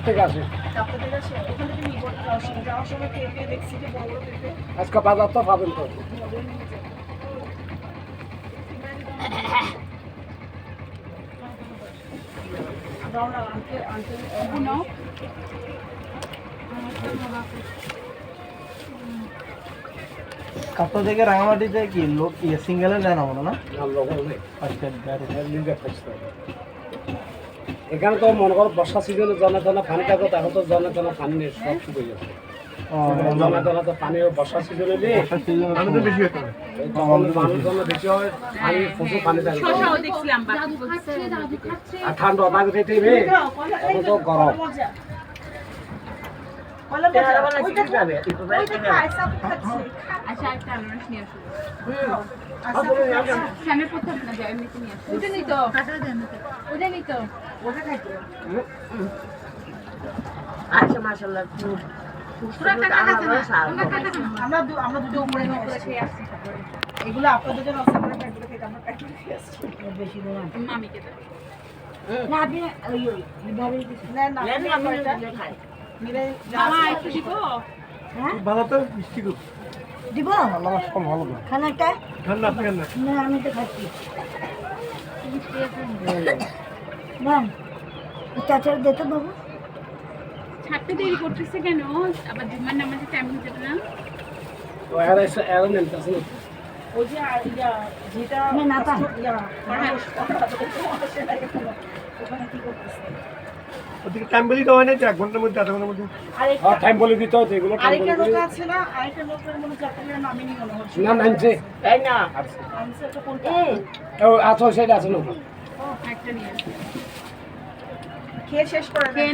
থেকে আসে। আজকে বাজার তো পাবেন তো। কাপ্তা থেকে রাঙামাটিতে কি লোক সিঙ্গেলে নেয় না মনে না? আচ্ছা, এখানে তো মনে করো বর্ষা সিজনে জনে জনে পানি থাকো, এখন তো জনে জনে পানি নেই, সব শুকিয়ে গেছে। জনে জনে তো পানি বর্ষা সিজনে নেই, মানুষ জন্য বেশি হয়, পানি প্রচুর পানি থাকে। আর ঠান্ডা থাকে যেতে এখন তো গরম। আচ্ছা মাশাআল্লাহ আমরা দুটো উপরে খেয়ে আসছি এগুলো আপনাদের জন্য আছে আমরা প্যাকেটে খেতে আমরা প্যাকেটে খেয়ে আসছি বেশি না মামিকে দাও না আপনি ওই বিভাগে না আমি খাই মিলে মামা একটু দিব হ্যাঁ ভালো তো মিষ্টি খুব দিব আল্লাহ সব ভালো না খানাটা ঠান্ডা আপনি খান না না আমি তো খাচ্ছি ম্যাম চাচার দিতে বাবু ছাড়তে দেরি করতেছে কেন? আবার জুম্মার নামাজে টাইম হচ্ছে না। তো এর এসে এর নেমতেছে না। ওই যে যেটা না তা ওখানে কি করতেছে ওদিকে টাইম বলি তো হয় না 1 ঘন্টার মধ্যে 1/2 ঘন্টার মধ্যে আর টাইম বলে দিতে হতো এগুলো টাইম আরেকটা বলে লোক আছে না আরেকটা লোকের মনে চাকরির নামই নি মনে হচ্ছে না নামছে তাই না আনসারটা কোনটা ও আচ্ছা সেটা আছে না। একটা নিয়ে আসো। খেয়ে শেষ করে খেয়ে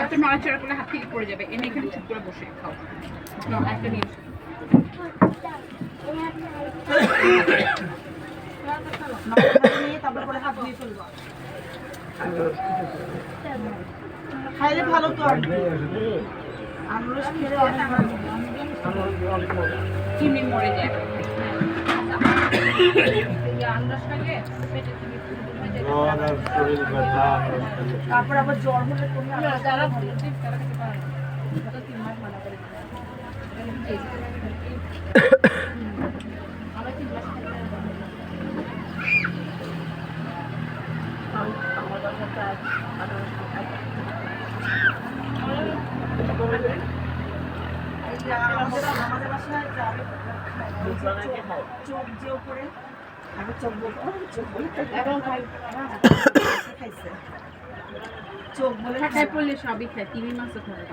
এত নড়াচড়া করলে হাত থেকে পড়ে যাবে। এনে এখানে চুপ করে বসে খাও। নাও, একটা নিয়ে এসো। নিয়ে তারপর করে হাত দিয়ে ফেলবো খাইলে ভালো তো আর আনারস খেলে অনেক ভালো চিনি মরে যায়। এই আনারসটাকে পেটে চিনি তারপর আবার জ্বর হলে তুমি যারা ভালো তারা খেতে পারে না। তো 3 মাস মানা করে আবার 3 মাস খেতে পারে আমাদের বাসায় যাবে চোখ যে উপরে আগে চোখ বলে খাইছে চোখ বলে ঢাকায় পড়লে সবই খায়। 3 মাসও খাবে